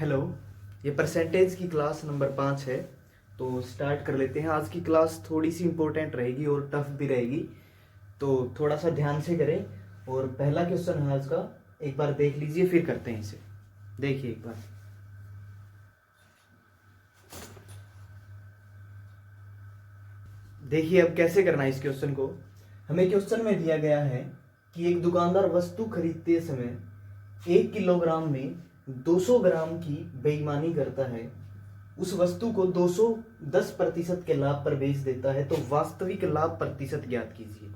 Hello. ये percentage की class number 5 है। तो स्टार्ट कर लेते हैं। आज की क्लास थोड़ी सी इम्पोर्टेंट रहेगी और टफ भी रहेगी, तो थोड़ा सा ध्यान से करें। और पहला क्वेश्चन है आज का, एक बार देख लीजिए फिर करते हैं इसे। देखिए एक बार, देखिए अब कैसे करना है इस क्वेश्चन को। हमें क्वेश्चन में दिया गया है कि एक दुकानदार वस्तु खरीदते समय 1 किलोग्राम में 200 ग्राम की बेईमानी करता है, उस वस्तु को 210% के लाभ पर बेच देता है, तो वास्तविक लाभ प्रतिशत ज्ञात कीजिए।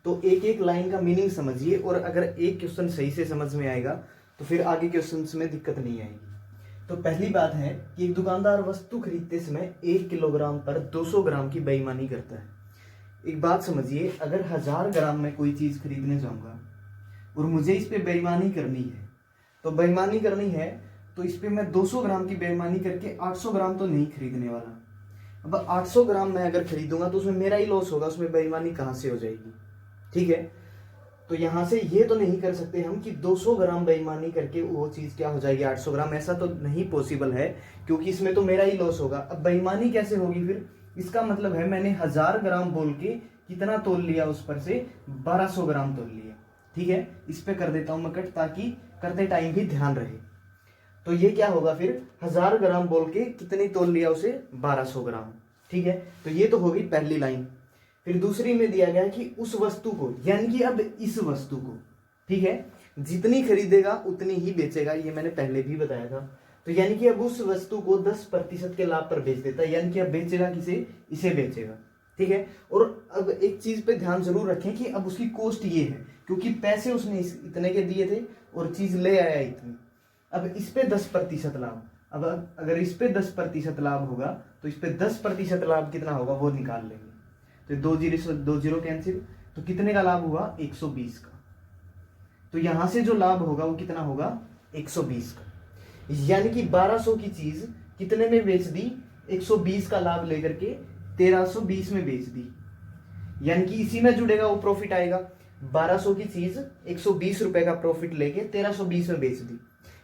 तो एक एक लाइन का मीनिंग समझिए, और अगर एक क्वेश्चन सही से समझ में आएगा तो फिर आगे क्वेश्चंस में दिक्कत नहीं आएगी। तो पहली बात है कि एक दुकानदार वस्तु खरीदते समय 1 किलोग्राम पर 200 ग्राम की बेईमानी करता है। एक बात समझिए, अगर 1000 ग्राम में कोई चीज खरीदने जाऊंगा और मुझे इस पे बेईमानी करनी है, तो बेईमानी करनी है तो इस पे मैं 200 ग्राम की बेईमानी करके 800 ग्राम तो नहीं खरीदने वाला। अब 800 ग्राम मैं अगर खरीदूंगा तो उसमें मेरा ही लॉस होगा, उसमें बेईमानी कहां से हो जाएगी। ठीक है, तो यहां से ये तो नहीं कर सकते हम कि 200 ग्राम बेईमानी करके वो चीज क्या हो जाएगी 800 ग्राम, ऐसा तो नहीं पॉसिबल है, क्योंकि इसमें तो मेरा ही लॉस होगा। अब बेईमानी कैसे होगी फिर? इसका मतलब है मैंने 1000 ग्राम बोल के कितना तोल लिया, उस पर से 1200 ग्राम तोल लिया। ठीक है, इस पे कर देता हूं मैं कट, ताकि करते टाइम भी ध्यान रहे। तो ये क्या होगा फिर, 1000 ग्राम बोल के कितनी तोल लिया उसे, 1200 ग्राम। ठीक है, तो ये तो होगी पहली लाइन। फिर दूसरी में दिया गया कि उस वस्तु को, यानी कि अब इस वस्तु को, ठीक है, जितनी खरीदेगा उतनी ही बेचेगा, ये मैंने पहले भी बताया था। तो यानी कि अब उस वस्तु को 10% के लाभ पर बेच देता है, यानी कि अब बेचेगा किसे, इसे बेचेगा। ठीक है, और अब एक चीज पे ध्यान जरूर रखें कि अब उसकी कॉस्ट ये है, क्योंकि पैसे उसने इतने के दिए थे और चीज ले आया इतनी। अब इस पे 10% लाभ, अब अगर इस पे 10% लाभ होगा तो इस पे 10% लाभ कितना होगा वो निकाल लेंगे। तो 2 जीरो कैंसिल, तो कितने का लाभ हुआ, 120 का। तो यहां से जो लाभ होगा वो कितना होगा, 120 का। यानी कि 1200 की चीज कितने में बेच दी, 120 का लाभ लेकर के 1320 में बेच दी। यानी कि इसी में जुड़ेगा वो प्रॉफिट आएगा। 1200 की चीज 120 रुपए का प्रॉफिट लेके 1320 में बेच दी,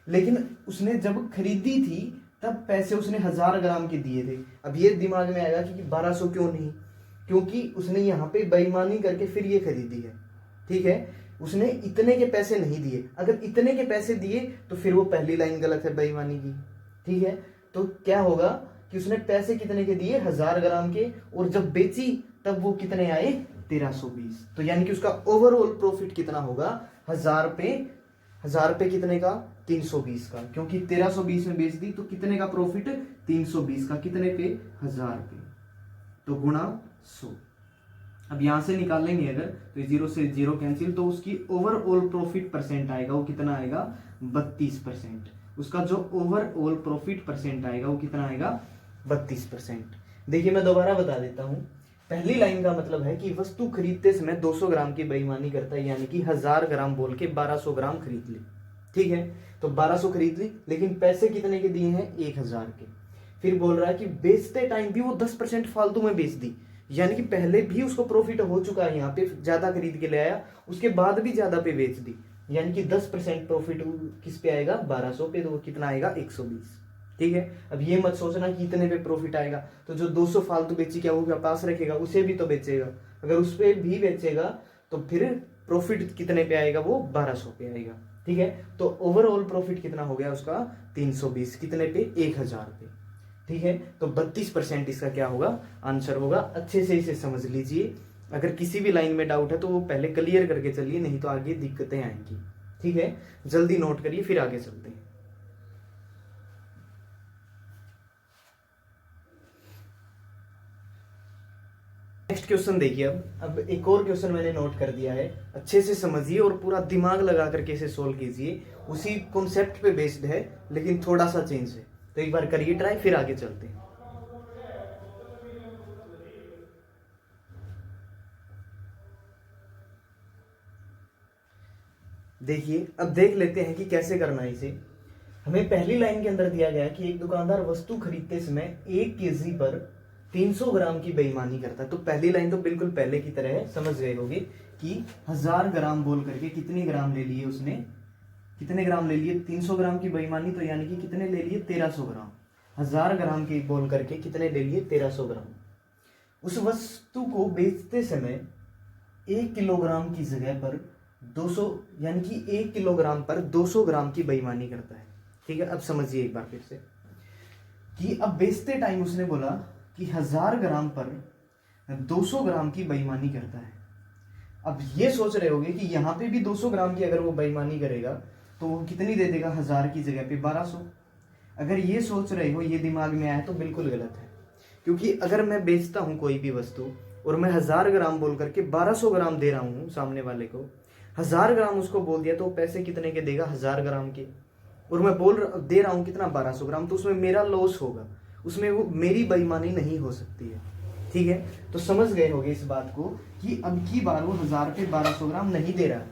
लेकिन उसने जब खरीदी थी तब पैसे उसने 1000 ग्राम के दिए थे। अब ये दिमाग में आएगा कि 1200 क्यों नहीं, क्योंकि उसने यहाँ पे बेईमानी करके फिर ये खरीदी है। ठीक है, उसने इतने के पैसे नहीं दिए। अगर इतने के पैसे दिए तो फिर वो पहली लाइन गलत है बेईमानी की। ठीक है, तो क्या होगा कि उसने पैसे कितने के दिए, 1000 ग्राम के, और जब बेची तब वो कितने आए, 1320। तो यानी कि उसका ओवरऑल प्रॉफिट कितना होगा, 1000 पे कितने का, 320 का, क्योंकि 1320 में बेच दी तो कितने का प्रॉफिट, 320 का, कितने पे, 1000 पे, तो गुणा 100। अब यहां से निकाल लेंगे अगर, तो 0 से 0 कैंसिल, तो उसकी ओवरऑल प्रॉफिट परसेंट आएगा वो कितना आएगा, 32%। उसका जो ओवरऑल प्रॉफिट परसेंट आएगा वो कितना आएगा, 32%। देखिए मैं दोबारा बता देता हूं। पहली लाइन का मतलब है कि वस्तु खरीदते समय 200 ग्राम की बेईमानी करता है, यानी कि 1000 ग्राम बोल के 1200 ग्राम खरीद ली। ठीक है, तो 1200 खरीद ली, लेकिन पैसे कितने के दिए हैं, 1000 के। फिर बोल रहा है कि बेचते टाइम भी वो 10% फालतू में बेच दी, यानी कि पहले भी उसको प्रॉफिट हो चुका है, यहाँ पे ज्यादा खरीद के ले आया, उसके बाद भी ज्यादा पे बेच दी, यानी कि 10% प्रॉफिट किस पे आएगा, 1200 पे, तो वो कितना आएगा, 120। ठीक है, अब ये मत सोचना कि इतने पे प्रॉफिट आएगा, तो जो 200 फालतू बेची क्या वो पास रखेगा, उसे भी तो बेचेगा। अगर उस पे भी बेचेगा तो फिर प्रॉफिट कितने पे आएगा, वो 1200 पे आएगा। ठीक है, तो ओवरऑल प्रॉफिट कितना हो गया उसका, 320, कितने पे, 1000 पे। ठीक है, तो 32% इसका क्या होगा, आंसर होगा। अच्छे से इसे समझ लीजिए। अगर किसी भी लाइन में डाउट है तो वो पहले क्लियर करके चलिए, नहीं तो आगे दिक्कतें आएंगी। ठीक है, जल्दी नोट करिए फिर आगे चलते हैं। नेक्स्ट क्वेश्चन देखिए। अब एक और क्वेश्चन मैंने नोट कर दिया है, अच्छे से समझिए और पूरा दिमाग लगा करके इसे सोल्व कीजिए। उसी कॉन्सेप्ट पे बेस्ड है, लेकिन थोड़ा सा चेंज है, तो एक बार करिए ट्राई, फिर आगे चलते हैं। देखिए अब देख लेते हैं कि कैसे करना है इसे। हमें पहली लाइन के अंदर दिया गया कि एक दुकानदार वस्तु खरीदते समय 1 केजी पर 300 ग्राम की बेईमानी करता है। तो पहली लाइन तो बिल्कुल पहले की तरह है, समझ गए होगे कि 1000 ग्राम बोल करके कितनी ग्राम ले लिए उसने, कितने ग्राम ले लिए, 300 ग्राम की बेईमानी, तो यानी कि कितने ले लिए, 1300 ग्राम। 1000 ग्राम की बोल करके कितने ले लिए, 1300 ग्राम। उस वस्तु को बेचते समय 1 किलोग्राम की जगह पर 200, यानी कि 1 किलोग्राम पर 200 ग्राम की बेईमानी करता है। ठीक है, अब समझिए एक बार फिर से कि अब बेचते टाइम उसने बोला कि 1000 ग्राम पर 200 ग्राम की बेईमानी करता है। अब ये सोच रहे होगे कि यहाँ पे भी 200 ग्राम की अगर वो बेईमानी करेगा तो वो कितनी दे देगा, 1000 की जगह पे 1200। अगर ये सोच रहे हो, ये दिमाग में आया तो बिल्कुल गलत है, क्योंकि अगर मैं बेचता हूँ कोई भी वस्तु और मैं 1000 ग्राम बोल करके 1200 ग्राम दे रहा हूँ सामने वाले को, 1000 ग्राम उसको बोल दिया तो पैसे कितने के देगा, 1000 ग्राम के, और मैं दे रहा हूँ कितना, 1200 ग्राम, तो उसमें मेरा लॉस होगा, उसमें वो मेरी बेईमानी नहीं हो सकती है। ठीक है, तो समझ गए होंगे इस बात को कि अब की बार वो 1000 पे 1200 ग्राम नहीं दे रहा है।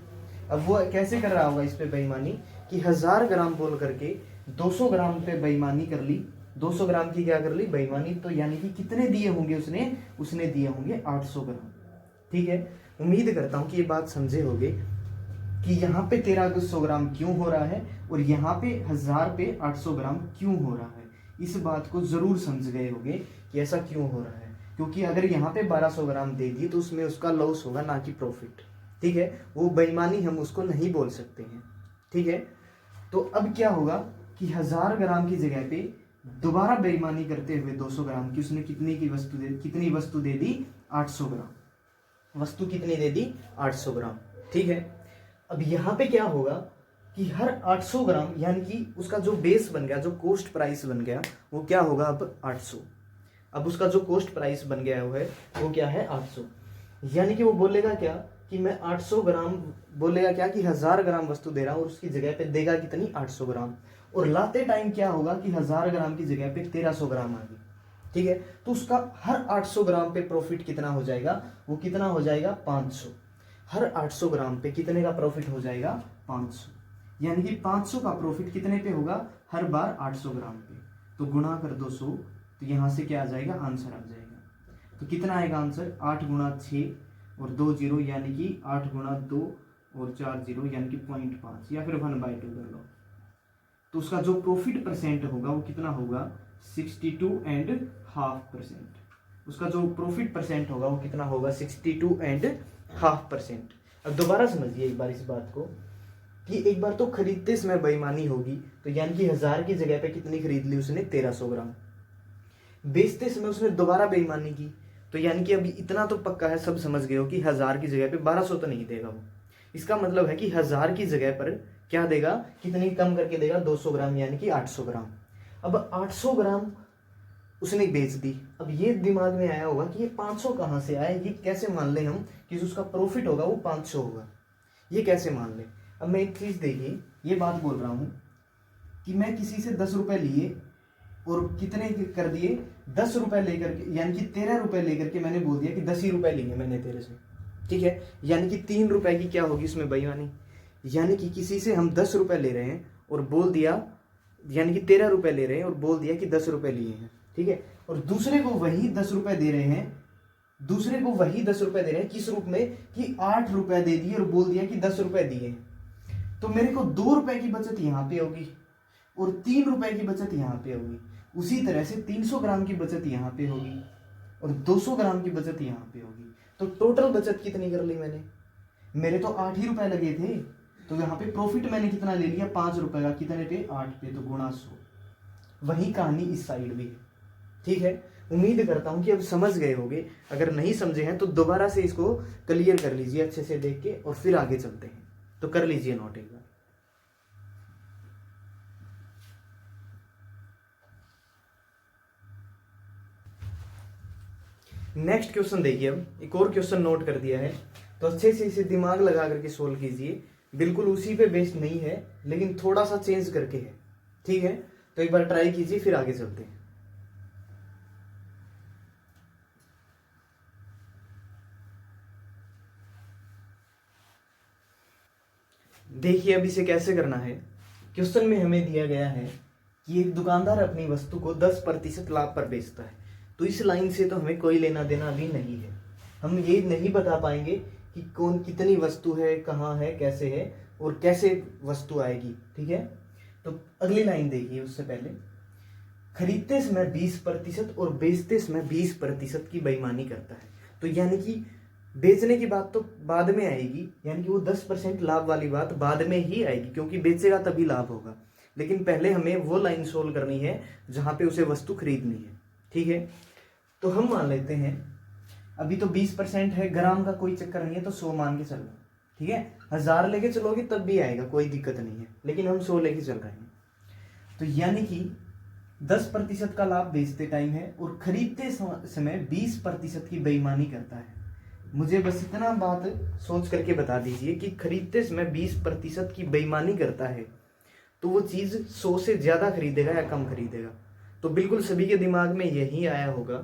अब वो कैसे कर रहा होगा इस पे बेईमानी कि 1000 ग्राम बोल करके 200 ग्राम पे बेईमानी कर ली, 200 ग्राम की क्या कर ली, बेईमानी, तो यानी कि कितने दिए होंगे उसने दिए होंगे 800 ग्राम। ठीक है, उम्मीद करता हूँ कि ये बात समझे होगे कि यहाँ पे 1300 ग्राम क्यों हो रहा है और यहाँ पे 1000 पे 800 ग्राम क्यों हो रहा है। इस बात को जरूर समझ गए होगे कि ऐसा क्यों हो रहा है, क्योंकि अगर यहाँ पे 1200 ग्राम दे दिए तो उसमें उसका लॉस होगा, ना कि प्रॉफिट। ठीक है, वो बेईमानी हम उसको नहीं बोल सकते हैं। ठीक है, तो अब क्या होगा कि 1000 ग्राम की जगह पे दोबारा बेईमानी करते हुए 200 ग्राम की उसने कितनी वस्तु दे दी, 800 ग्राम। वस्तु कितनी दे दी, 800 ग्राम। ठीक है, अब यहाँ पे क्या होगा कि हर 800 ग्राम, यानी कि उसका जो बेस बन गया, जो कॉस्ट प्राइस बन गया, वो क्या होगा अब 800। अब उसका जो कॉस्ट प्राइस बन गया है वो क्या है, 800। यानी कि वो बोलेगा क्या कि मैं 800 ग्राम, बोलेगा क्या कि 1000 ग्राम वस्तु दे रहा हूँ और उसकी जगह पे देगा कितनी, 800 ग्राम, और लाते टाइम क्या होगा कि 1000 ग्राम की जगह पे 1300 ग्राम आ गई। ठीक है, तो उसका हर 800 ग्राम पे प्रॉफिट कितना हो जाएगा, वो कितना हो जाएगा, 500। हर 800 ग्राम पे कितने का प्रॉफिट हो जाएगा, 500। यानी कि 500 का प्रॉफिट कितने पे होगा, हर बार 800 ग्राम पे, तो गुणा कर 200, तो यहाँ से क्या आ जाएगा, आंसर आ जाएगा। तो कितना आएगा आंसर, 8 गुणा 6 और 2 जीरो, यानी कि 8 गुणा 2 और 4 जीरो, यानी कि 0.5 या फिर 1/2 कर लो। तो उसका जो प्रॉफिट परसेंट होगा वो कितना होगा, 62.5%। उसका जो प्रॉफिट परसेंट होगा वो कितना होगा, 62.5%। अब दोबारा समझिए एक बार इस बात को कि एक बार तो खरीदते समय बेईमानी होगी, तो यानी कि 1000 की जगह पे कितनी खरीद ली उसने, 1300 ग्राम। बेचते समय उसने दोबारा बेईमानी की, तो यानी कि अभी इतना तो पक्का है, सब समझ गए हो कि 1000 की जगह पे 1200 तो नहीं देगा वो। इसका मतलब है कि 1000 की जगह पर क्या देगा, कितनी कम करके देगा, 200 ग्राम, यानी कि 800 ग्राम। अब 800 ग्राम उसने बेच दी। अब ये दिमाग में आया होगा कि ये 500 कहाँ से आए, ये कैसे मान ले हम कि उसका प्रॉफिट होगा वो 500 होगा, ये कैसे मान ले। अब मैं एक चीज देखिए, ये बात बोल रहा हूं कि मैं किसी से 10 रुपए लिए और कितने कर दिए, 10 रुपए लेकर के, यानी कि 13 रुपए लेकर के मैंने बोल दिया कि 10 ही रुपए लिए मैंने तेरे से। ठीक है, यानी कि 3 रुपए की क्या होगी इसमें बेईमानी, यानी कि किसी से हम 10 रुपए ले रहे हैं और बोल दिया, यानी कि 13 रुपए ले रहे हैं और बोल दिया कि 10 रुपए लिए हैं। ठीक है, और दूसरे को वही 10 रुपए दे रहे हैं, दूसरे को वही 10 रुपए दे रहे हैं, किस रूप में कि 8 रुपए दे दिए और बोल दिया कि 10 रुपए दिए। तो मेरे को 2 रुपए की बचत यहाँ पे होगी और 3 रुपए की बचत यहाँ पे होगी। उसी तरह से 300 ग्राम की बचत यहाँ पे होगी और 200 ग्राम की बचत यहाँ पे होगी। तो टोटल बचत कितनी कर ली मैंने, मेरे तो 8 ही रुपए लगे थे, तो यहाँ पे प्रॉफिट मैंने कितना ले लिया, 5 रुपए का, कितने पे, 8 पे, तो गुणा 100। वही कहानी इस साइड भी है। ठीक है, उम्मीद करता हूं कि अब समझ गए होंगे। अगर नहीं समझे हैं तो दोबारा से इसको क्लियर कर लीजिए अच्छे से देख के और फिर आगे चलते हैं। तो कर लीजिए नोट एक बार। नेक्स्ट क्वेश्चन देखिए, अब एक और क्वेश्चन नोट कर दिया है, तो अच्छे से इसे दिमाग लगा करके सोल्व कीजिए। बिल्कुल उसी पे बेस्ड नहीं है, लेकिन थोड़ा सा चेंज करके है। ठीक है, तो एक बार ट्राई कीजिए फिर आगे चलते हैं। देखिए अब इसे कैसे करना है। क्वेश्चन में हमें दिया गया है कि एक दुकानदार अपनी वस्तु को 10% लाभ पर बेचता है। तो इस लाइन से तो हमें कोई लेना देना अभी नहीं है। हम ये नहीं बता पाएंगे कि कौन कितनी वस्तु है, कहाँ है, कैसे है, और कैसे वस्तु आएगी, ठीक है। तो अगली लाइन देखिए, उससे पहले खरीदते समय 20% और बेचते समय 20% की बेईमानी करता है। तो यानी कि बेचने की बात तो बाद में आएगी, यानी कि वो 10% लाभ वाली बात बाद में ही आएगी, क्योंकि बेचेगा तभी लाभ होगा। लेकिन पहले हमें वो लाइन सोल्व करनी है जहां पे उसे वस्तु खरीदनी है, ठीक है। तो हम मान लेते हैं अभी तो 20% है, ग्राम का कोई चक्कर नहीं है, तो 100 मान के चलो, ठीक है। 1000 लेके चलोगे तब भी आएगा, कोई दिक्कत नहीं है, लेकिन हम 100 लेके चल रहे हैं। तो यानी कि 10% का लाभ बेचते टाइम है और खरीदते समय 20% की बेईमानी करता है। मुझे बस इतना बात सोच करके बता दीजिए कि खरीदते समय 20% की बेईमानी करता है, तो वो चीज 100 से ज्यादा खरीदेगा या कम खरीदेगा। तो बिल्कुल सभी के दिमाग में यही आया होगा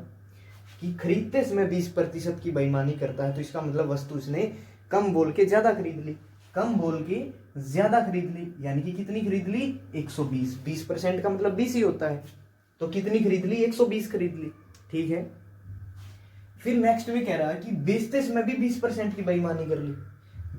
कि खरीदते समय 20% की बेईमानी करता है, तो इसका मतलब वस्तु उसने कम बोल के ज्यादा खरीद ली, कम बोल के ज्यादा खरीद ली, यानी कि कितनी खरीद ली, 120। 20% का मतलब 20 ही होता है, तो कितनी खरीद ली, 120 खरीद ली, ठीक है। फिर नेक्स्ट में कह रहा है कि बेचते समय भी 20% की बेईमानी कर ली,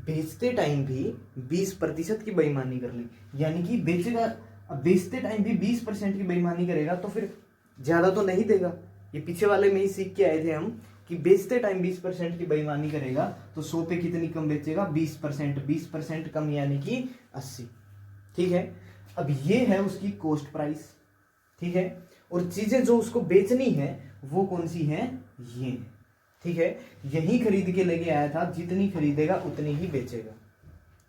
बेचते टाइम भी 20% की बेईमानी कर ली, यानी कि बेचेगा, अब बेचते टाइम भी 20% की बेईमानी करेगा तो फिर ज्यादा तो नहीं देगा। ये पीछे वाले में ही सीख के आए थे हम कि बेचते टाइम 20% की बेईमानी करेगा तो 100 पे कितनी कम बेचेगा, 20%। 20% कम यानी कि 80, ठीक है। अब ये है उसकी कॉस्ट प्राइस, ठीक है। और चीजें जो उसको बेचनी है वो कौन सी हैं, ये, ठीक है। यही खरीद के लेके आया था, जितनी खरीदेगा उतनी ही बेचेगा,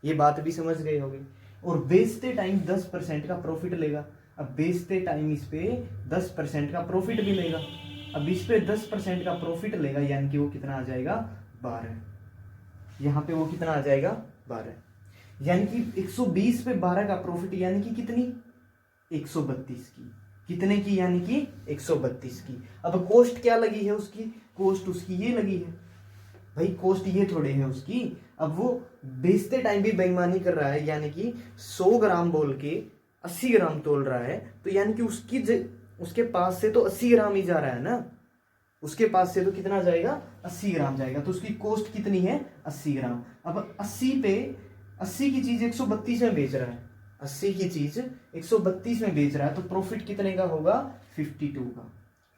ये बात भी समझ गए होंगे। और बेचते टाइम 10% का प्रॉफिट लेगा। अब बेचते टाइम इस पे 10% का प्रॉफिट भी लेगा। अब इस पे 10% का प्रॉफिट लेगा, यानी कि वो कितना आ जाएगा, 12। यहाँ पे वो कितना आ जाएगा, 12, यानी कि 120 पे 12 का प्रॉफिट, यानी कि कितनी, 132 की। कितने की, यानी कि 132 की। अब कॉस्ट क्या लगी है उसकी, कॉस्ट उसकी ये लगी है भाई, कॉस्ट ये थोड़े है उसकी। अब वो बेचते टाइम भी बेईमानी कर रहा है, यानी कि 100 ग्राम बोल के 80 ग्राम तोल रहा है, तो यानी कि उसके पास से तो 80 ग्राम ही जा रहा है ना, उसके पास से तो कितना जाएगा, 80 ग्राम जाएगा। तो उसकी कॉस्ट कितनी है, 80 ग्राम। अब 80 की चीज 132 में बेच रहा है, 80 की चीज 132 में बेच रहा है, तो प्रॉफिट कितने का होगा, 52 का।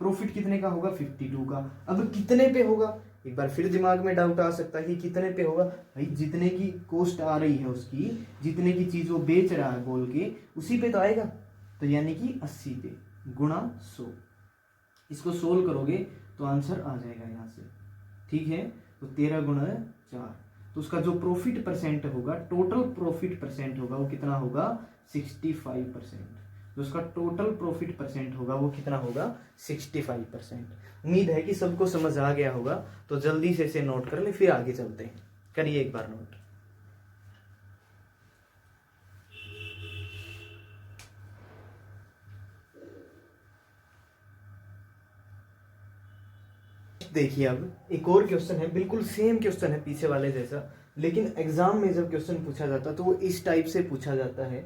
प्रॉफिट कितने का होगा, 52 का। अब कितने पे होगा, एक बार फिर दिमाग में डाउट आ सकता है कि कितने पे होगा। भाई जितने की कॉस्ट आ रही है उसकी, जितने की चीज वो बेच रहा है बोल के, उसी पे तो आएगा। तो यानी कि 80 पे गुणा 100, इसको सोल्व करोगे तो आंसर आ जाएगा यहाँ से, ठीक है। तो 13 गुणा 4, तो उसका जो प्रॉफिट परसेंट होगा, टोटल प्रॉफिट परसेंट होगा, वो कितना होगा, 65%। जो उसका टोटल प्रॉफिट परसेंट होगा वो कितना होगा, 65%। उम्मीद है कि सबको समझ आ गया होगा, तो जल्दी से इसे नोट कर ले, फिर आगे चलते हैं। करिए एक बार नोट। देखिए अब एक और क्वेश्चन है, बिल्कुल सेम क्वेश्चन है पीछे वाले जैसा, लेकिन एग्जाम में जब क्वेश्चन पूछा जाता है तो वो इस टाइप से पूछा जाता है।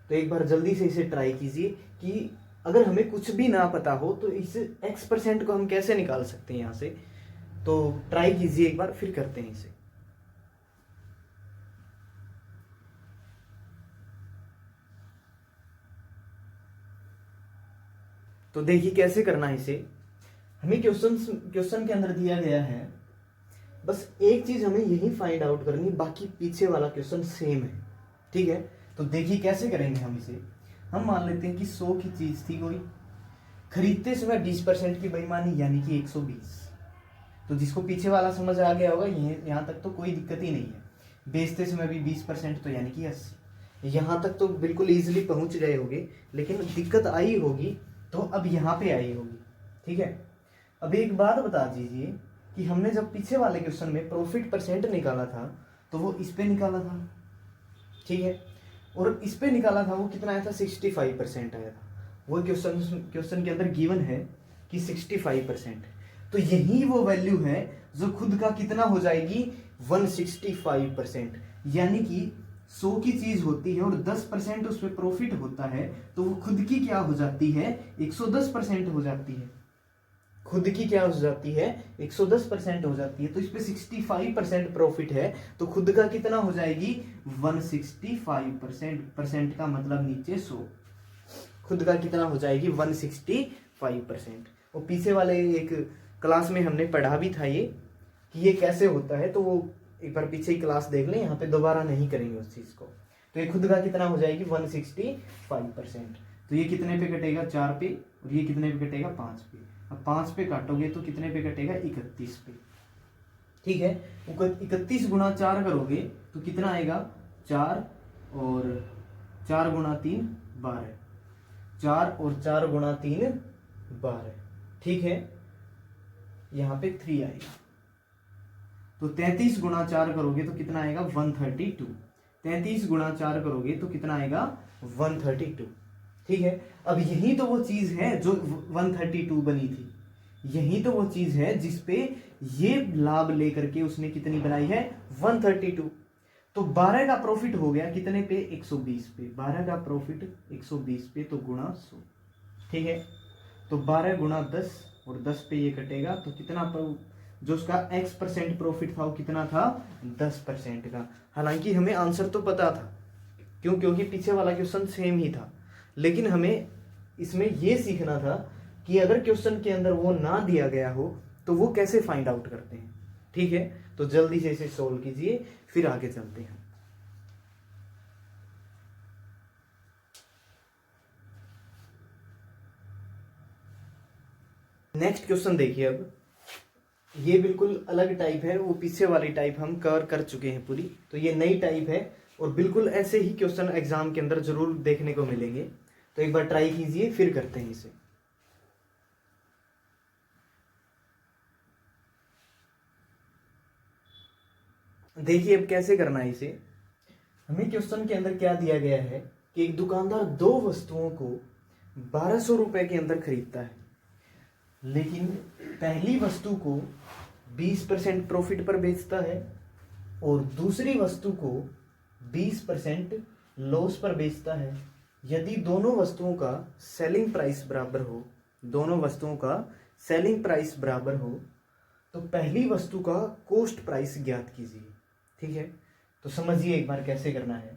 तो एक बार जल्दी से इसे ट्राई कीजिए कि अगर हमें कुछ भी ना पता हो तो इस x% को हम कैसे निकाल सकते हैं यहाँ से। तो ट्राई कीजिए एक बार, फिर करते हैं इसे। तो देखिए कैसे करना है इसे। हमें क्वेश्चन के अंदर दिया गया है, बस एक चीज हमें यही फाइंड आउट करनी, बाकी पीछे वाला क्वेश्चन सेम है, ठीक है। तो देखिए कैसे करेंगे हम इसे। हम मान लेते हैं कि 100 की चीज थी कोई, खरीदते समय 20% की बेईमानी, यानी कि 120। तो जिसको पीछे वाला समझ आ गया होगा, यहाँ तक तो कोई दिक्कत ही नहीं है। बेचते समय भी 20%, तो यानी कि 80। यहाँ तक तो बिल्कुल इजीली पहुंच गए होगे, लेकिन दिक्कत आई होगी तो अब यहाँ पे आई होगी, ठीक है। अब एक बात बता दीजिए कि हमने जब पीछे वाले क्वेश्चन में प्रॉफिट परसेंट निकाला था तो वो इस पे निकाला था, ठीक है, और इस पे निकाला था, वो कितना आया था, 65% आया था। वो क्वेश्चन के अंदर गिवन है कि 65%, तो यही वो वैल्यू है जो खुद का कितना हो जाएगी, 165%। यानी कि 100 की चीज होती है और 10% उस पर प्रॉफिट होता है, तो वो खुद की क्या हो जाती है, 110% हो जाती है। खुद की क्या हो जाती है, 110% हो जाती है। तो इस पे 65% प्रॉफिट है, तो खुद का कितना हो जाएगी, 165%। परसेंट का मतलब नीचे 100, खुद का कितना हो जाएगी, 165%। और पीछे वाले एक क्लास में हमने पढ़ा भी था ये कि ये कैसे होता है, तो वो एक बार पीछे ही क्लास देख लें, यहाँ पे दोबारा नहीं करेंगे उस चीज को। तो ये खुद का कितना हो जाएगी, 165%। तो ये कितने पे कटेगा, 4 पे, और ये कितने पे कटेगा, 5 पे। अब 5 पे काटोगे तो कितने पे कटेगा, 31 पे। ठीक है, 31 गुणा 4 करोगे तो कितना आएगा, 4 और 4 गुणा 3 12, 4 और 4 गुणा 3 12। ठीक है, यहाँ पे 3 आएगा। तो 33 गुणा 4 करोगे तो कितना आएगा, 132। 33 गुणा 4 करोगे तो कितना आएगा, 132। ठीक है, अब यही तो वो चीज है जो 132 बनी थी, यही तो वो चीज है जिसपे ये लाभ लेकर के उसने कितनी बनाई है, 132। तो 12 का प्रॉफिट हो गया कितने पे, 120 पे। 12 का प्रॉफिट 120 पे, तो गुणा 100। ठीक है, तो 12 गुणा 10, और 10 पे ये कटेगा, तो कितना जो उसका x% प्रॉफिट था वो कितना था, 10% का। हालांकि हमें आंसर तो पता था, क्यों, क्योंकि पीछे वाला क्वेश्चन सेम ही था, लेकिन हमें इसमें ये सीखना था कि अगर क्वेश्चन के अंदर वो ना दिया गया हो तो वो कैसे फाइंड आउट करते हैं। ठीक है, तो जल्दी से इसे सोल्व कीजिए, फिर आगे चलते हैं। नेक्स्ट क्वेश्चन देखिए। अब ये बिल्कुल अलग टाइप है, वो पीछे वाली टाइप हम कवर कर चुके हैं पूरी, तो ये नई टाइप है, और बिल्कुल ऐसे ही क्वेश्चन एग्जाम के अंदर जरूर देखने को मिलेंगे। तो एक बार ट्राई कीजिए, फिर करते हैं इसे। देखिए अब कैसे करना है इसे। हमें क्वेश्चन के अंदर क्या दिया गया है कि एक दुकानदार 2 वस्तुओं को 1200 रुपए के अंदर खरीदता है, लेकिन पहली वस्तु को 20% प्रॉफिट पर बेचता है और दूसरी वस्तु को 20% लॉस पर बेचता है। यदि दोनों वस्तुओं का सेलिंग प्राइस बराबर हो, दोनों वस्तुओं का सेलिंग प्राइस बराबर हो, तो पहली वस्तु का कॉस्ट प्राइस ज्ञात कीजिए। ठीक है, तो समझिए एक बार कैसे करना है।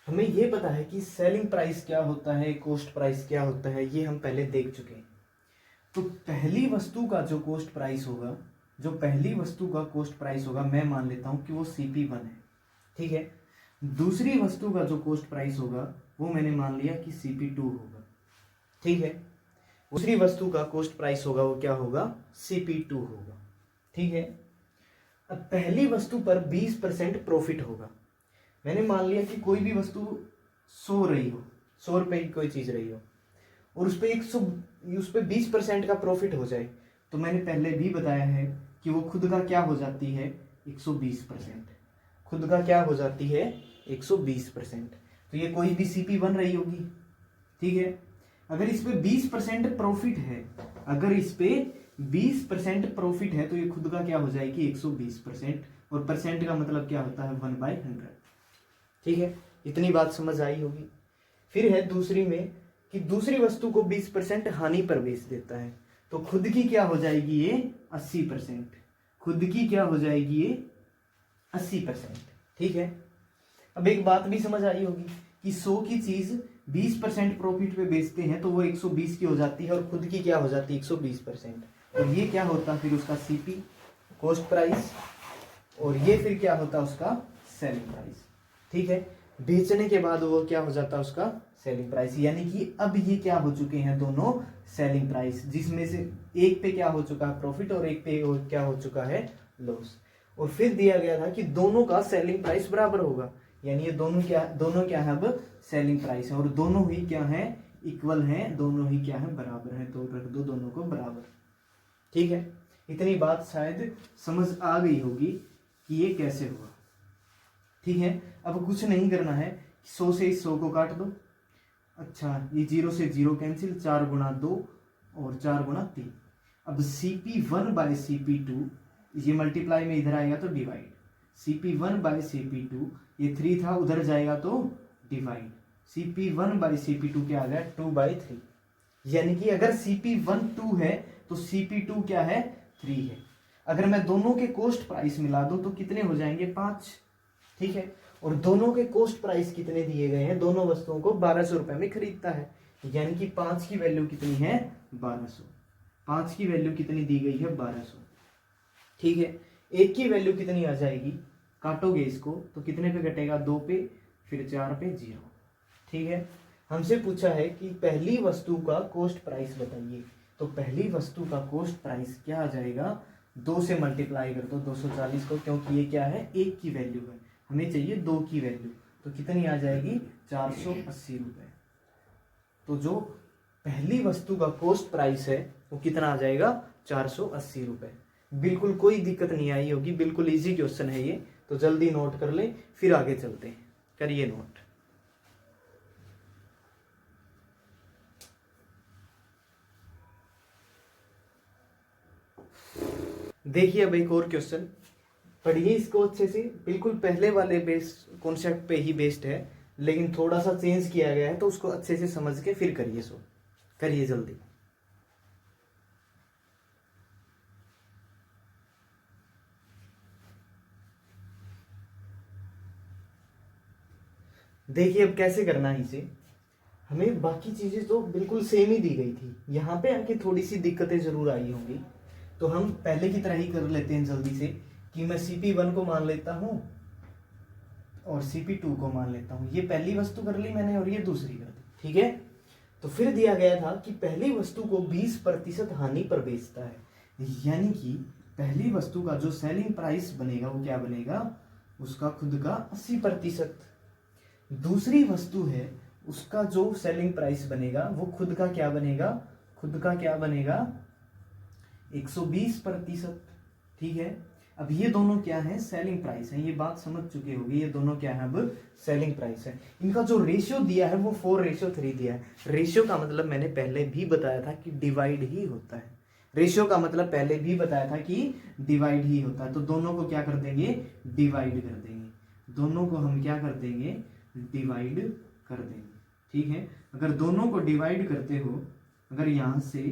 हमें यह पता है कि सेलिंग प्राइस क्या होता है, कॉस्ट प्राइस क्या होता है, ये हम पहले देख चुके हैं। तो पहली वस्तु का जो कॉस्ट प्राइस होगा, जो पहली वस्तु का कॉस्ट प्राइस होगा, मैं मान लेता हूं कि वो CP1 है। ठीक है, दूसरी वस्तु का जो कॉस्ट प्राइस होगा वो मैंने मान लिया कि CP2 होगा। ठीक है, दूसरी वस्तु का कॉस्ट प्राइस होगा वो क्या होगा, CP2 होगा। ठीक है, अब पहली वस्तु पर 20% प्रॉफिट होगा। मैंने मान लिया कि कोई भी वस्तु 100 रही हो, 100 रुपए की कोई चीज रही हो, और उस पर 20% का प्रॉफिट हो जाए, तो मैंने पहले भी बताया है कि वो खुद का क्या हो जाती है, 120%। खुद का क्या हो जाती है, 120%। तो ये कोई भी CP1 रही होगी। ठीक है, अगर इस पे 20% प्रॉफिट है, अगर इस पे 20% प्रॉफिट है, तो ये खुद का क्या हो जाएगी, 120%। और परसेंट का मतलब क्या होता है, 1/100। ठीक है, इतनी बात समझ आई होगी। फिर है दूसरी में कि दूसरी वस्तु को 20% हानि पर बेच देता है, तो खुद की क्या हो जाएगी, ये 80%। खुद की क्या हो जाएगी, ये 80%। ठीक है, अब एक बात भी समझ आई होगी कि 100 की चीज 20% प्रॉफिट पे बेचते हैं तो वो 120 की हो जाती है, और खुद की क्या हो जाती है, 120%। और ये क्या होता है फिर उसका CP, कॉस्ट प्राइस, और ये फिर क्या होता है उसका सेलिंग प्राइस। ठीक है, बेचने के बाद वो क्या हो जाता है उसका सेलिंग प्राइस, यानी कि अब ये क्या हो चुके हैं, दोनों सेलिंग प्राइस, जिसमें से एक पे क्या हो चुका है प्रॉफिट और एक पे क्या हो चुका है लॉस। और फिर दिया गया था कि दोनों का सेलिंग प्राइस बराबर होगा, यानी ये दोनों क्या है, अब सेलिंग प्राइस है, और दोनों ही क्या है, इक्वल हैं, दोनों ही क्या है, बराबर है, तो रख दो दोनों को बराबर। ठीक है, इतनी बात शायद समझ आ गई होगी कि ये कैसे हुआ। ठीक है, अब कुछ नहीं करना है, 100 से इस 100 को काट दो। अच्छा, ये 0 से 0 कैंसिल, 4 गुणा 2 और 4 गुणा 3। अब CP1/CP2, ये मल्टीप्लाई में इधर आएगा तो डिवाइड, CP1/CP2, ये 3 था उधर जाएगा तो डिवाइड, CP1/CP2 क्या आ गया, 2/3। यानी कि अगर CP1 2 है तो CP2 क्या है 3 है। अगर मैं दोनों के कॉस्ट प्राइस मिला दूं तो कितने हो जाएंगे 5, ठीक है। और दोनों के कॉस्ट प्राइस कितने दिए गए हैं, दोनों वस्तुओं को 1200 रुपए में खरीदता है, यानी कि 5 की वैल्यू कितनी है 1200। 5 की वैल्यू कितनी दी गई है 1200, ठीक है। एक की वैल्यू कितनी आ जाएगी, काटोगे इसको तो कितने पे कटेगा 2 पे, फिर 4 पे 0, ठीक है। हमसे पूछा है कि पहली वस्तु का कॉस्ट प्राइस बताइए, तो पहली वस्तु का कॉस्ट प्राइस क्या आ जाएगा, 2 से मल्टीप्लाई कर दो 240 को, क्योंकि ये क्या है 1 की वैल्यू है, हमें चाहिए 2 की वैल्यू, तो कितनी आ जाएगी 480 रुपये। तो जो पहली वस्तु का कॉस्ट प्राइस है वो कितना आ जाएगा 480 रुपये। बिल्कुल कोई दिक्कत नहीं आई होगी, बिल्कुल इजी क्वेश्चन है ये, तो जल्दी नोट कर लें, फिर आगे चलते हैं। करिए नोट। देखिए अब एक और क्वेश्चन, पढ़िए इसको अच्छे से, बिल्कुल पहले वाले बेस कॉन्सेप्ट पे ही बेस्ड है, लेकिन थोड़ा सा चेंज किया गया है, तो उसको अच्छे से समझ के फिर करिए। सो करिए जल्दी। देखिए अब कैसे करना है इसे, हमें बाकी चीजें तो बिल्कुल सेम ही दी गई थी, यहाँ पे आके थोड़ी सी दिक्कतें जरूर आई होंगी, तो हम पहले की तरह ही कर लेते हैं जल्दी से, कि मैं CP1 को मान लेता हूं और CP2 को मान लेता हूं। ये पहली वस्तु कर ली मैंने और ये दूसरी कर दी, ठीक है। तो फिर दिया गया था कि पहली वस्तु को 20% हानि पर बेचता है, यानी कि पहली वस्तु का जो सेलिंग प्राइस बनेगा वो क्या बनेगा, उसका खुद का 80%। दूसरी वस्तु है उसका जो सेलिंग प्राइस बनेगा वो खुद का क्या बनेगा, खुद का क्या बनेगा 120%, ठीक है। अब ये दोनों क्या है सेलिंग प्राइस है, ये बात समझ चुके होंगे, ये दोनों क्या है अब सेलिंग प्राइस है। इनका जो रेशियो दिया है वो 4:3 दिया है। रेशियो का मतलब मैंने पहले भी बताया था कि डिवाइड ही होता है, रेशियो का मतलब पहले भी बताया था कि डिवाइड ही होता है। तो दोनों को क्या कर देंगे, डिवाइड कर देंगे, दोनों को हम क्या कर देंगे, डिवाइड कर देंगे, ठीक है। अगर दोनों को डिवाइड करते हो, अगर यहां से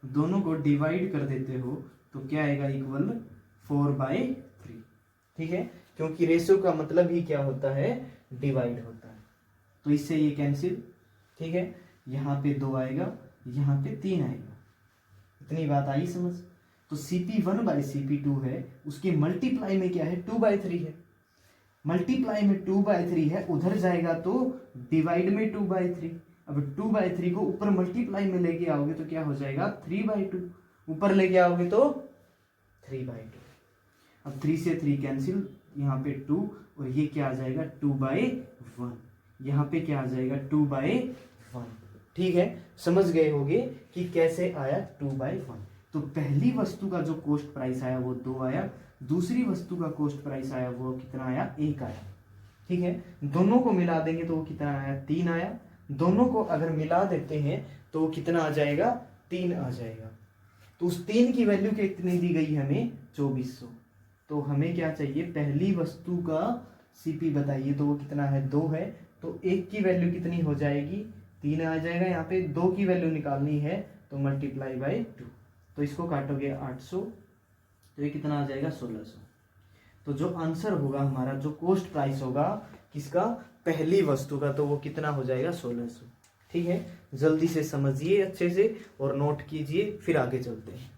दोनों को डिवाइड कर देते हो तो क्या आएगा, इक्वल 4/3, ठीक है, क्योंकि रेशियो का मतलब ही क्या होता है, डिवाइड होता है। तो इससे ये कैंसिल, ठीक है, यहाँ पे 2 आएगा, यहाँ पे 3 आएगा। इतनी बात आई समझ। तो CP1/CP2 है, उसके मल्टीप्लाई में क्या है 2/3 है, मल्टीप्लाई में 2/3 है, उधर जाएगा तो डिवाइड में 2/3। अब 2/3 को ऊपर मल्टीप्लाई में लेके आओगे तो क्या हो जाएगा 3/2, ऊपर लेके आओगे तो 3/2। अब 3 से 3 कैंसिल, यहाँ पे 2 और ये क्या आ जाएगा 2/1, यहाँ पे क्या आ जाएगा 2/1, ठीक है। समझ गए होगे कि कैसे आया 2/1। तो पहली वस्तु का जो कॉस्ट प्राइस आया वो 2 आया, दूसरी वस्तु का कॉस्ट प्राइस आया वो कितना आया 1 आया, ठीक है। दोनों को मिला देंगे तो वो कितना आया 3 आया, दोनों को अगर मिला देते हैं तो कितना आ जाएगा 3 आ जाएगा। तो उस 3 की वैल्यू कितनी दी गई हमें 2400। तो हमें क्या चाहिए, पहली वस्तु का CP बताइए, तो वो कितना है 2 है, तो 1 की वैल्यू कितनी हो जाएगी 3 आ जाएगा, यहाँ पे 2 की वैल्यू निकालनी है तो मल्टीप्लाई बाय 2, तो इसको काटोगे 800, तो ये कितना आ जाएगा 1600। तो जो आंसर होगा हमारा, जो कॉस्ट प्राइस होगा किसका, पहली वस्तु का, तो वो कितना हो जाएगा 1600, ठीक है। जल्दी से समझिए अच्छे से और नोट कीजिए, फिर आगे चलते हैं।